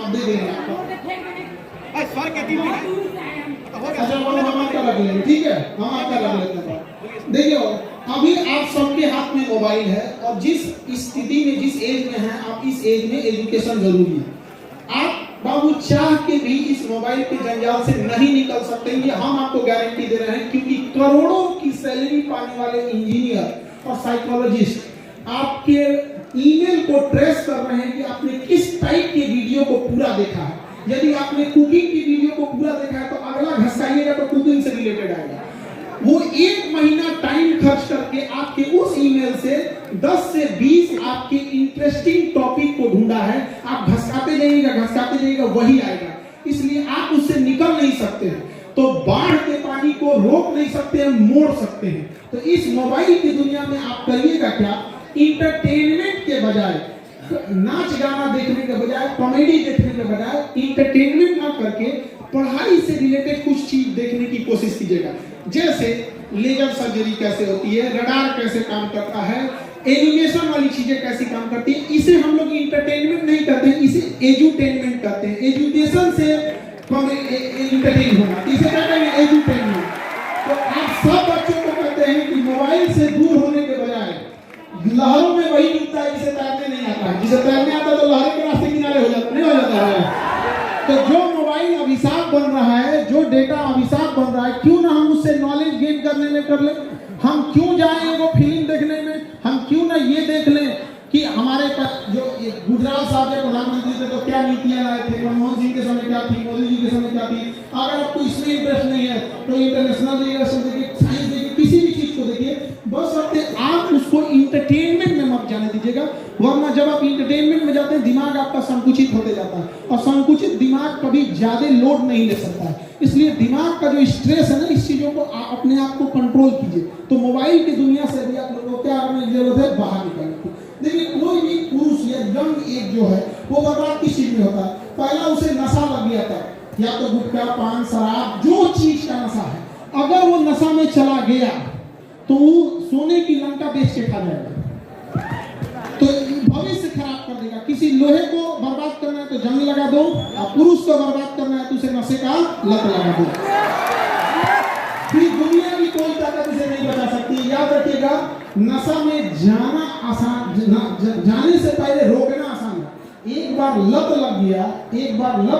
आप दे देंगे आपको। अच्छा हम आपका रख लेंगे, ठीक है, हम आपका रख लेते हैं। देखिए अभी आप सबके हाथ में मोबाइल है और जिस स्थिति में जिस एज में है आप इस एज में एजुकेशन जरूरी है। आप बाबू चाह के भी इस मोबाइल के जंजाल से नहीं निकल सकते, ये हम आपको गारंटी दे रहे हैं, क्योंकि करोड़ों की सैलरी पाने वाले इंजीनियर और साइकोलॉजिस्ट आपके ईमेल को ट्रेस कर रहे हैं कि आपने किस टाइप के वीडियो को पूरा देखा है। यदि आपने कुकिंग की वीडियो को पूरा देखा है तो अगला घसकाइएगा तो कुकिंग से रिलेटेड आएगा। वो 1 महीना टाइम खर्च करके आपके उस ईमेल से 10 से 20 आपके इंटरेस्टिंग टॉपिक को ढूंढा है, आप घसकाते जाइएगा वही आएगा। इसलिए आप उससे निकल नहीं सकते हैं। तो बाढ़ के पानी को रोक नहीं सकते हैं, मोड़ सकते हैं। तो इस मोबाइल की दुनिया में आप करिएगा क्या, इंटरटेनमेंट के बजाय, नाच गाना देखने के बजाय, कॉमेडी देखने के बजाय इंटरटेनमेंट ना करके पढ़ाई से रिलेटेड कुछ चीज देखने की कोशिश कीजिएगा। जैसे लेजर सर्जरी कैसे होती है, रडार कैसे काम करता है, एनिमेशन वाली चीजें कैसे काम करती है। इसे हम लोग इंटरटेनमेंट नहीं करते हैं, इसे एजुटेनमेंट करते हैं। एजुकेशन से इंटरटेन होना, इसे कहते हैं एजुटेनमेंट। तो आप सब बच्चों को कहते हैं कि मोबाइल से दूर होने के बजाय लहरों में वही डूबता है जिसे तैरने नहीं आता है। जिसे तैरने आता है तो लहरों के रास्ते किनारे हो जाता नहीं हो जाता है। तो जो मोबाइल अभिशाप बन रहा है, जो डेटा अभिशाप बन रहा है, क्यों ना हम उससे नॉलेज गेन करने में कर ले। हम क्यों जाएं वो फिल्म देखने में, हम क्यों ना ये देख लें कि हमारे पास जो गुजरात साहब के प्रधानमंत्री थे तो क्या नीतियां लाए थे, मनमोहन सिंह के समय क्या थी, मोदी जी के समय क्या थी। अगर आपको इसमें इंटरेस्ट नहीं है तो इंटरनेशनल रिलेशन देखिए, साइंस देखिए, किसी भी चीज को देखिए, बस आप उसको इंटरटेनमेंट में मत जाने दीजिएगा। वरना जब आप इंटरटेनमेंट में जाते हैं दिमाग आपका संकुचित होते जाता है, और संकुचित दिमाग कभी ज्यादा लोड नहीं ले सकता है। इसलिए दिमाग का जो स्ट्रेस है ना, इस चीजों को अपने आप को कंट्रोल कीजिए। तो मोबाइल की दुनिया से भी आप लोगों को क्या करने की जरूरत है, बाहर निकलने की। देखिए कोई भी पुरुष या यंग एज जो है वो बर्बाद किस चीज में होता है, पहला उसे नशा लग गया था, या तो गुटखा, पान, शराब, जो चीज का नशा है, अगर वो नशा में चला गया तो सोने की लंका बेच के खा जाएगा, तो भविष्य खराब कर देगा। किसी लोहे को बर्बाद करना है तो जंग लगा दो, और पुरुष को बर्बाद करना है तो उसे नशे का लत लगा दो। फिर दुनिया की कोई ताकत उसे नहीं बचा सकती। याद रखिएगा, नशा में जाना आसान, जाने से पहले रोकना आसान है। एक बार लत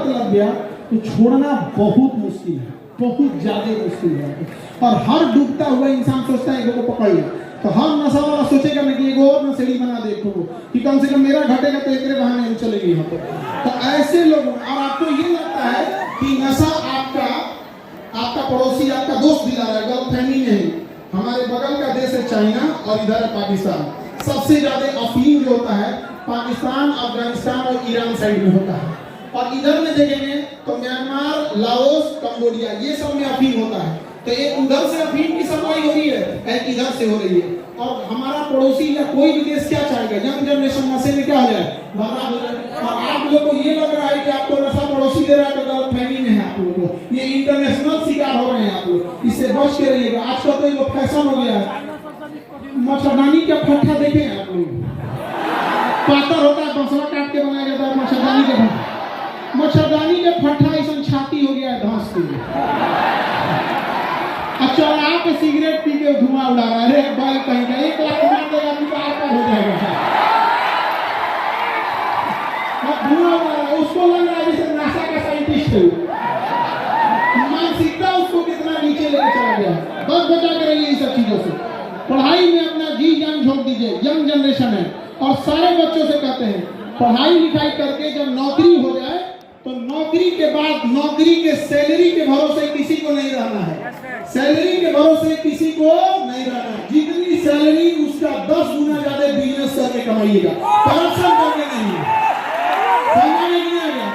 लग गया तो छोड़ना बहुत मुश्किल है, बहुत ज्यादा मुश्किल है। और हर डूबता हुआ इंसान सोचता है एगो को पकड़िए, तो हर नशा वाला सोचेगा ना कि एगो और नशेड़ी बना देखो कि कम से कम मेरा घटेगा तो एक बहाने हम चलेगी यहाँ पर। तो ऐसे लोग, और आपको ये लगता है कि नशा आपका पड़ोसी, आपका दोस्त दिला रहा है, गलतफहमी नहीं। हमारे बगल का देश है चाइना और इधर है पाकिस्तान। सबसे ज्यादा अफीम जो होता है पाकिस्तान, अफगानिस्तान और ईरान साइड में होता है, और इधर में देखेंगे तो म्यांमार, लाओस, कंबोडिया, ये सब में अफीम होता है। तो एक उधर से अफीम की सप्लाई हो रही है, एक इधर से हो रही है। और हमारा पड़ोसी या कोई भी देश क्या चाहेगा, यंग जनरेशन नशे में क्या हो जाए, बर्बाद हो जाए। और आप लोग को ये लग रहा है कि आपको नशा पड़ोसी दे रहा है तो गलतफहमी में है आप लोगों को, ये इंटरनेशनल शिकार हो रहे हैं आप लोग, इससे बच के रहिएगा। आजकल तो ये फैशन हो गया है, मच्छरदानी का फट्टा देखे आप लोग, पातर होता है, बंसवा काट के बनाया जाता है मच्छरदानी के फट्टा। मच्छरदानी के फट्टा ऐसा छाती हो गया है घास के, चौराहा पे सिगरेट पी के धुआं उड़ा रहा है। बैल कहीं का 1 लाख मार देगा तो आपका हो जाएगा, धुआं उड़ा रहा है, उसको लग रहा है जैसे नासा का साइंटिस्ट है। मानसिकता उसको कितना नीचे लेके चला गया। बस बचा के रहिए इस सब चीजों से, पढ़ाई में अपना जी जान झोंक दीजिए। यंग जनरेशन है और सारे बच्चों से कहते हैं पढ़ाई लिखाई करके जब नौकरी हो जाए तो नौकरी के बाद नौकरी के सैलरी के भरोसे किसी को नहीं रहना है, सैलरी के भरोसे किसी को नहीं रहना है। जितनी सैलरी उसका 10 गुना ज्यादा बिजनेस करके कमाइएगा, करप्शन करके नहीं। समझने नहीं आ गया,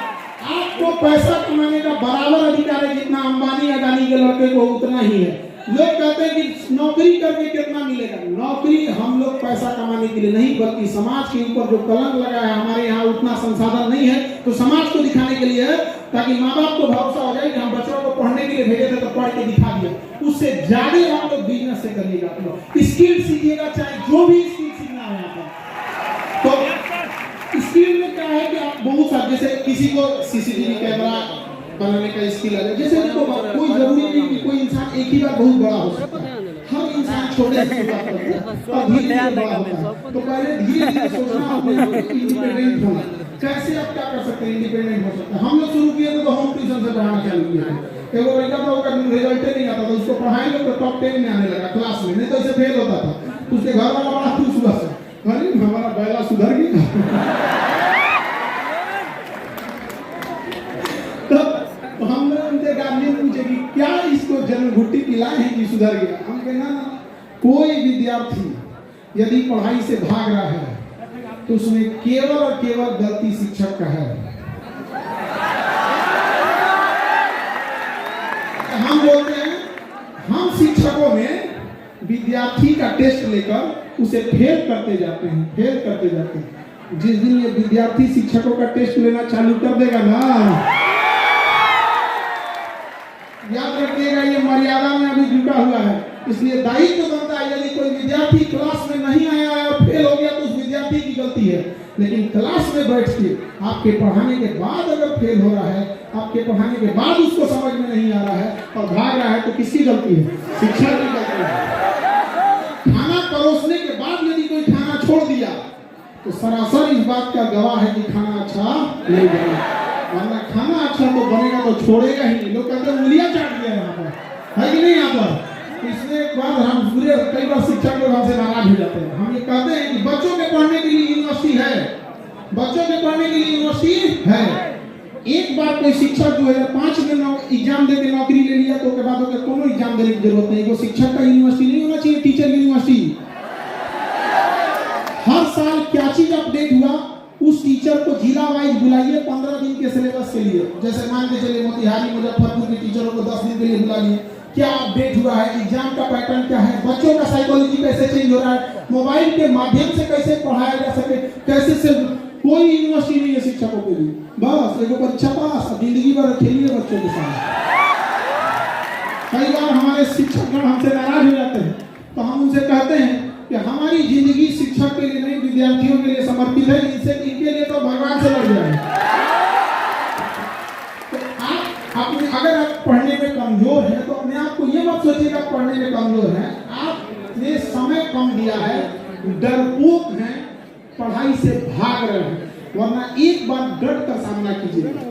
आपको पैसा कमाने का बराबर अधिकार है जितना अंबानी अदानी के लड़के को उतना ही है। लोग कहते हैं कि नौकरी करके कितना मिलेगा, नौकरी हम लोग पैसा कमाने के लिए नहीं बल्कि समाज के ऊपर जो कलंक लगा है, हमारे यहाँ उतना संसाधन नहीं है तो समाज को दिखाने के लिए है, ताकि माँ बाप को भरोसा हो जाए कि हम बच्चों को पढ़ने के लिए भेजे थे तो पढ़ के दिखा दिया। उससे ज्यादा हम लोग बिजनेस से करिएगा, आप लोग स्किल सीखिएगा, चाहे जो भी स्किल सीखना है। तो स्किल में क्या है कि आप बहुत सारे, जैसे किसी को सीसीटीवी कैमरा बनाने का स्किल है, जैसे देखो कोई जरूरी नहीं कि कोई इंसान एक ही बार बहुत बड़ा हो सकता है। हर इंसान छोटे से शुरुआत करता है और धीरे धीरे बड़ा होता है। तो पहले धीरे धीरे सोचना होगा, इंडिपेंडेंट होना। कैसे आप क्या कर सकते हैं, इंडिपेंडेंट हो सकते हैं। हम लोग शुरू किए थे तो होम ट्यूशन से पढ़ाना चालू किया था। एक लड़का था, उसका रिजल्ट नहीं आता था, उसको पढ़ाएंगे तो टॉप 10 में आने लगा क्लास में, नहीं तो इसे फेल होता था। उसके घर वाला बड़ा खुश हुआ, अरे हमारा बैला सुधर गया। तो हम लोग उनसे गार्जियन पूछे कि क्या इसको जन्म घुट्टी पिलाए हैं कि सुधर गया। हम कहे ना, कोई विद्यार्थी यदि पढ़ाई से भाग रहा है तो उसमें केवल और केवल गलती शिक्षक का है। हम बोलते हैं, हम शिक्षकों में विद्यार्थी का टेस्ट लेकर उसे फेल करते जाते हैं। जिस दिन ये विद्यार्थी शिक्षकों का टेस्ट लेना चालू कर देगा ना, याद रखिएगा ये मर्यादा में अभी जुटा हुआ है। इसलिए दायित्व बनता है, यदि कोई विद्यार्थी क्लास में नहीं आया है और फेल हो गया तो उस विद्यार्थी की गलती है। लेकिन क्लास में बैठ के आपके पढ़ाने के बाद अगर फेल हो रहा है, आपके पढ़ाने के बाद उसको समझ में नहीं आ रहा है और भाग रहा है, तो किसकी गलती है? शिक्षक की गलती है। खाना परोसने के बाद यदि कोई खाना छोड़ दिया तो सरासर इस बात का गवाह है कि खाना अच्छा नहीं बना, वरना खाना अच्छा तो बनेगा तो छोड़ेगा ही नहीं। लोग कहते हैं उंगलियां चाट दिया यहाँ पर, है कि नहीं? यहाँ पर इसलिए एक बार हम पूरे कई बार शिक्षक लोग हमसे नाराज हो जाते हैं। हम ये कहते हैं कि बच्चों के पढ़ने के लिए यूनिवर्सिटी है, बच्चों के पढ़ने के लिए यूनिवर्सिटी है। एक बार कोई शिक्षक 2005 में एग्जाम दे के नौकरी ले लिया तो के बाद कोनो एग्जाम देने की जरूरत नहीं। वो शिक्षक का यूनिवर्सिटी नहीं होना चाहिए, टीचर यूनिवर्सिटी। हर साल क्या चीज अपडेट हुआ, उस टीचर को जिला वाइज बुलाइए 15 दिन के सिलेबस के लिए। जैसे मान के चलिए मोतिहारी मुजफ्फरपुर के टीचरों को 10 दिन के लिए बुला लिए, क्या अपडेट हुआ है, एग्जाम का पैटर्न क्या है, बच्चों का साइकोलॉजी कैसे चेंज हो रहा है, मोबाइल के माध्यम से कैसे पढ़ाया जा सके, कैसे से। कोई यूनिवर्सिटी नहीं है शिक्षकों के लिए, बस एगो परीक्षा पास, जिंदगी भर खेलिए बच्चों के साथ। कई बार हमारे शिक्षक हमसे नाराज हो जाते हैं तो हम उनसे कहते हैं कि हमारी जिंदगी शिक्षक के लिए नहीं, विद्यार्थियों के लिए समर्पित है। इनके लिए तो भगवान से लड़ जाए। तो अगर आप पढ़ने में कमजोर हैं तो अपने आप को ये मत सोचिएगा पढ़ने में कमजोर हैं। आपने समय कम दिया है, डरपोक हैं, पढ़ाई से भाग रहे हैं। वरना एक बार डट कर सामना कीजिएगा।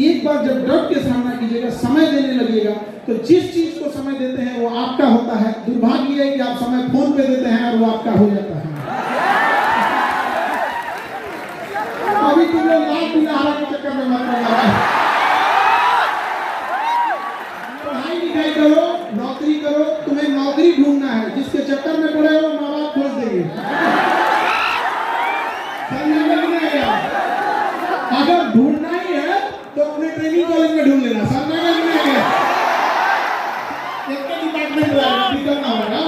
एक बार जब डट के सामना कीजिएगा, समय देने लगेगा, तो जिस चीज को समय देते हैं वो आपका होता है। दुर्भाग्य है कि आप समय फोन पे देते हैं और वो आपका हो जाता है। अभी तुम लोग लाख बिना के चक्कर में मत पड़ना। पढ़ाई लिखाई करो, नौकरी करो। तुम्हें नौकरी ढूंढना है, जिसके चक्कर में पड़े हो माँ बाप खोज देंगे। अगर ढूंढना ही है तो अपने ट्रेनिंग कॉलेज में ढूंढ लेना। समझा कि नहीं? एक डिपार्टमेंट करना होगा।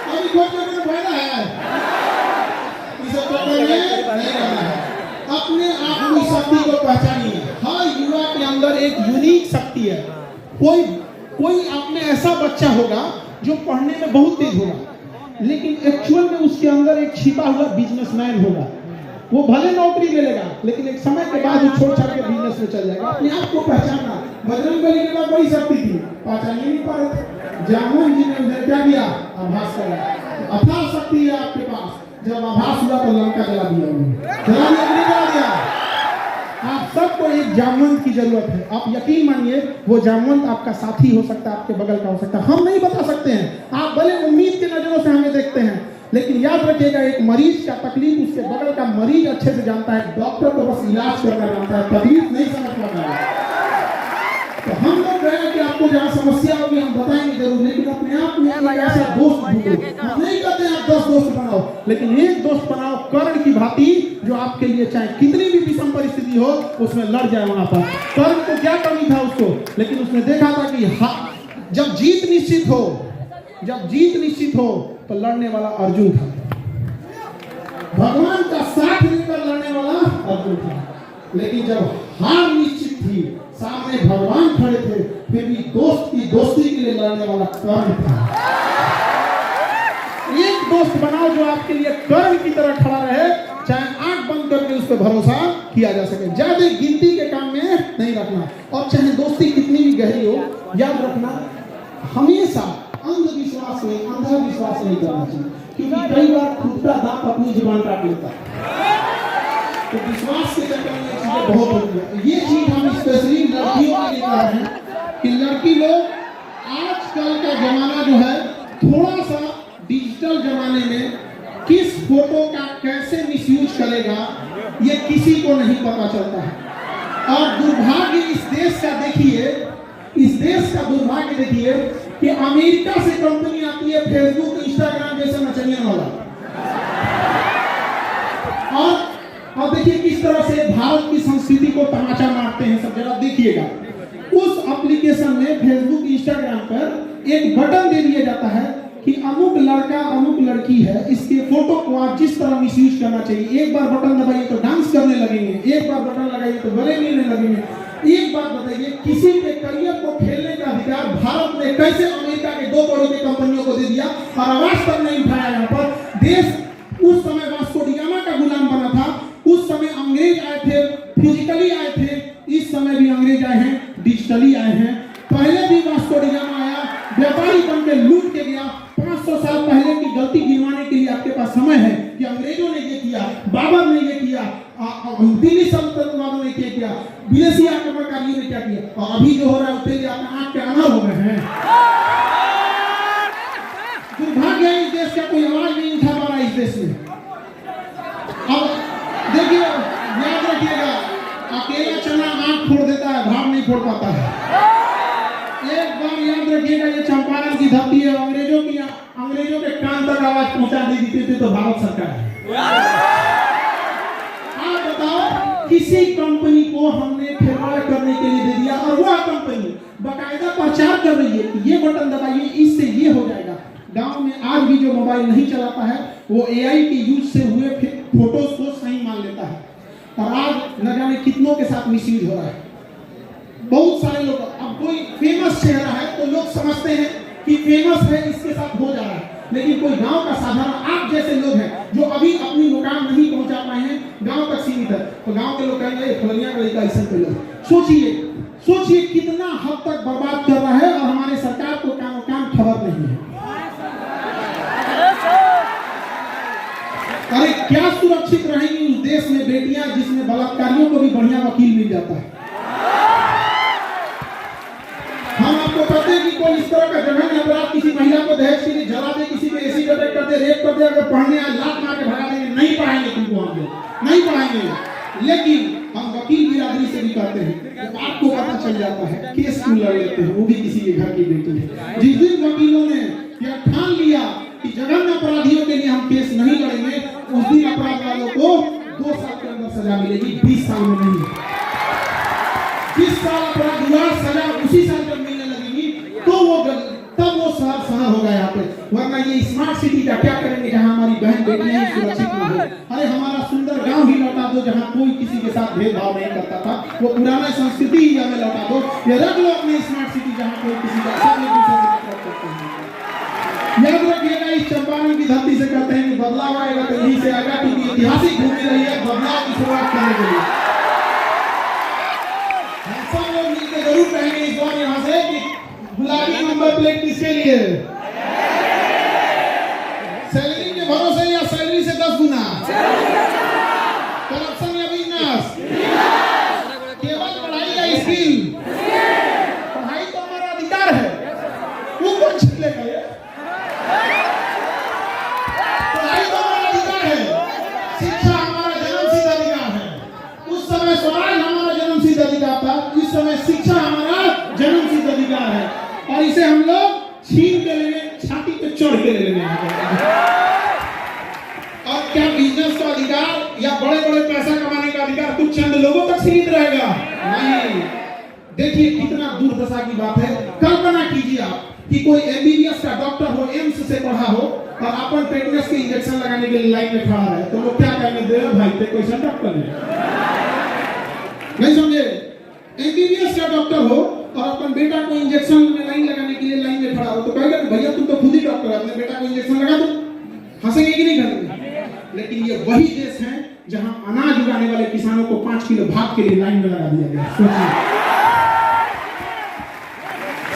अभी खोज में फायदा है, इसे पकड़ने नहीं करना है। अपने आप की शक्ति को पहचानिए। हर युवा के अंदर एक यूनिक शक्ति है। कोई आप में ऐसा बच्चा होगा जो पढ़ने में बहुत तेज होगा, लेकिन एक्चुअल में उसके अंदर एक छिपा हुआ बिजनेसमैन होगा। वो भले नौकरी ले लेगा, लेकिन एक समय के बाद वो छोड़ छाड़ के बिजनेस में चल जाएगा। अपने आप को पहचानना। बजरंगबली के पास बड़ी शक्ति थी, पहचान ही नहीं पा रहे थे। जामुन जी ने उन्हें क्या किया? आभास करा। अथाह शक्ति है आपके पास। जब आभास हुआ तो लंका जला दिया उन्होंने। जला दिया। आप सबको एक जामवंत की जरूरत है। आप यकीन मानिए, वो जामवंत आपका साथी हो सकता है, आपके बगल का हो सकता है। हम नहीं बता सकते हैं। आप भले उम्मीद के नजरों से हमें देखते हैं, लेकिन याद रखिएगा, एक मरीज का तकलीफ उसके बगल का मरीज अच्छे से जानता है। डॉक्टर तो बस इलाज करना जानता है, तकलीफ नहीं समझ पाता है। तो हम लोग कहें कि आपको जहाँ समस्या होगी हम बताएंगे जरूर, लेकिन अपने आप में एक ऐसा दोस्त ढूंढो। हम नहीं कहते हैं आप 10 दोस्त बनाओ, लेकिन एक दोस्त बनाओ कर्ण की भांति, जो आपके लिए चाहे कितनी भी विषम परिस्थिति हो उसमें लड़ जाए। वहां पर कर्ण को क्या कमी था उसको, लेकिन उसने देखा था कि जब जीत निश्चित हो तो लड़ने वाला अर्जुन था। भगवान का साथ लेकर लड़ने वाला अर्जुन था। लेकिन जब हार निश्चित थी, सामने भगवान खड़े थे, फिर भी दोस्त की दोस्ती के लिए लड़ने वाला कर्ण था। एक दोस्त बनाओ जो आपके लिए कर्ण की तरह खड़ा रहे, चाहे आंख बंद करके पर भरोसा किया जा सके। ज्यादा गिनती के काम में नहीं रखना, और चाहे दोस्ती कितनी भी गहरी हो, याद रखना हमेशा अंधविश्वास में अंधविश्वास नहीं करना चाहिए, क्योंकि कई बार खुद का दांत अपनी जुबान काट लेता है। तो विश्वास के चक्कर में चीजें बहुत होती है। ये चीज हम स्पेशली लड़कियों के लिए कह रहे हैं कि लड़की लोग आजकल का जमाना जो है थोड़ा सा डिजिटल जमाने में किस फोटो का कैसे मिसयूज करेगा ये किसी को नहीं पता चलता है। और दुर्भाग्य इस देश का देखिए, इस देश का दुर्भाग्य देखिए कि अमेरिका से कंपनी आती है फेसबुक इंस्टाग्राम जैसे नचनिया वाला, और देखिए किस तरह से भारत की संस्कृति को तमाचा मारते हैं सब। जरा देखिएगा उस एप्लीकेशन में फेसबुक इंस्टाग्राम पर एक बटन दे दिया जाता है कि अमुक लड़का अमुक लड़की है, इसके फोटो को आप जिस तरह मिसयूज करना चाहिए। एक बार बटन दबाइए तो डांस करने लगेंगे, एक बार बटन लगाइए तो गले मिलने लगेंगे। एक बात बताइए, किसी के करियर को खेलने का अधिकार भारत ने कैसे अमेरिका के 2 बड़ी कंपनियों को दे दिया और आवाज तक नहीं उठाया। यहाँ पर देश उस समय वास्को डी गामा का गुलाम बना था, उस समय अंग्रेज आए थे, फिजिकली आए थे, इस समय भी अंग्रेज आए हैं, डिजिटली आए हैं। पहले भी वास्को डी गामा आया, व्यापारी बन के लूट के गया। 500 साल पहले की गलती गिनवाने के लिए आपके पास समय है कि अंग्रेजों ने ये किया, बाबर ने ये किया, दिल्ली सल्तनत वालों ने क्या किया, विदेशी आक्रमणकारियों ने क्या किया, और अभी जो हो रहा है उसके लिए आपने आंख के अनार हो गए हैं। दुर्भाग्य है इस देश का कोई आवाज नहीं उठा पा रहा इस देश में। अब देखिए, याद रखिएगा, अकेला चना आंख फोड़ देता है, भाव नहीं फोड़ पाता है। एक बार याद रखिएगा, ये चंपारण की धरती है, अंग्रेजों के कान तक आवाज पहुंचा दी थी तो भारत सरकार है। आप बताओ, किसी कंपनी को हमने फेवर करने के लिए दे दिया और वह कंपनी बाकायदा प्रचार कर रही है कि ये बटन दबाइए, इससे ये हो जाएगा। गांव में आज भी जो मोबाइल नहीं चलाता है वो एआई के यूज से हुए फोटोज को सही मान लेता है, और आज न जाने कितनों के साथ मिसयूज हो रहा है। बहुत सारे लोग, अब कोई फेमस चेहरा है तो लोग समझते हैं कि फेमस है इसके साथ हो जा रहा है, लेकिन कोई गांव का साधारण आप जैसे लोग हैं जो अभी अपनी मुकाम नहीं पहुंचा पाए हैं, गांव तक सीमित है, तो गांव के लोग कहेंगे फलनिया का लड़का ऐसा कर लो। सोचिए कितना हद तक बर्बाद कर रहा है, और हमारे सरकार को काम खबर नहीं है। अरे क्या सुरक्षित रहेंगी उस देश में बेटियां जिसमें बलात्कारियों को भी बढ़िया वकील मिल जाता है। हम आपको कहते हैं कि कोई इस तरह का जघन्य अपराध किसी महिला को दहेज के लिए जला दे, किसी पे एसिड अटैक कर दे, रेप कर दे, अगर पढ़ने आए लात मार के भगा देंगे, नहीं पढ़ाएंगे तुमको, हम नहीं पढ़ाएंगे। लेकिन हम वकील बिरादरी से भी कहते हैं, तो आपको पता चल जाता है, केस क्यों लड़ लेते हैं, वो भी किसी के घर की बेटी है। जिस दिन वकीलों ने यह ठान लिया कि जघन्य अपराधियों के लिए हम केस नहीं लड़ेंगे, उस दिन अपराध वालों को 2 साल के अंदर सजा मिलेगी, 20 साल में नहीं। 20 साल अपराध हुआ, सजा उसी साल जब मिलने लगेगी तब वो शहर होगा यहाँ पे। वरना ये स्मार्ट सिटी का क्या करेंगे जहाँ हमारी बहन बेटियां सुरक्षित न हो। अरे हमारा सुंदर गांव ही लौटा दो जहाँ कोई किसी के साथ भेदभाव नहीं करता था, वो पुराना संस्कृति ही हमें लौटा दो। ये रख लो अपनी स्मार्ट सिटी जहाँ कोई किसी का सब एक दूसरे से नफरत करते हैं। याद रखिएगा, इस चंपारण की धरती से कहते हैं कि बदलाव आएगा तो यहीं से आएगा, क्योंकि ऐतिहासिक भूमि रही है बदलाव की शुरुआत करने के लिए। सब लोग मिलकर जरूर कहेंगे इस बार यहाँ से कि गुलाबी नंबर प्लेट किसके लिए? सैलरी के भरोसे या सैलरी से 10 गुना? करप्शन या बिजनेस? केवल पढ़ाई या स्किल? पढ़ाई तो हमारा अधिकार है, वो कौन छीन लेगा? ये पढ़ाई तो हमारा अधिकार है, शिक्षा हमारा जन्मसिद्ध अधिकार है। उस समय स्वराज हमारा जन्मसिद्ध अधिकार था, इस समय शिक्षा हमारा जन्मसिद्ध अधिकार है, और इसे हम लोग छीन के लेंगे, छाती पे चढ़ के ले लेंगे। और क्या बिजनेस का अधिकार या बड़े बड़े पैसा कमाने का अधिकार कुछ चंद लोगों तक सीमित रहेगा? नहीं। देखिए कितना दुर्दशा की बात है। कल्पना कीजिए आप कि कोई एमबीबीएस का डॉक्टर हो, एम्स से पढ़ा हो, और अपन टेटनस के इंजेक्शन लगाने के लिए लाइन में खड़ा है, तो लोग क्या कहेंगे? दे भाई ते कोई सा डॉक्टर है? नहीं समझे? एमबीबीएस का डॉक्टर हो और अपन बेटा को इंजेक्शन में लाइन लगाने के लिए लाइन में खड़ा हो, तो कहेगा भैया तुम तो खुद ही डॉक्टर है, अपने बेटा को इंजेक्शन लगा दो। हंसेंगे कि नहीं हंसेंगे? लेकिन ये वही देश है जहां अनाज उगाने वाले किसानों को 5 किलो भात के लिए लाइन में लगा दिया गया।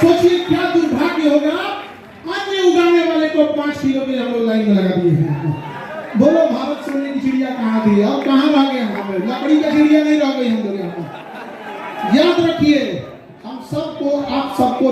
सोचिए क्या दुर्भाग्य होगा, अन्य उगाने वाले को 5 किलो के हम लोग लाइन में लगा दिए हैं। बोलो भारत सोने की चिड़िया कहाँ थी और कहाँ रह गए हम? लकड़ी का चिड़िया नहीं रह गई हम लोग यहाँ। याद रखिए, हम सबको, आप सबको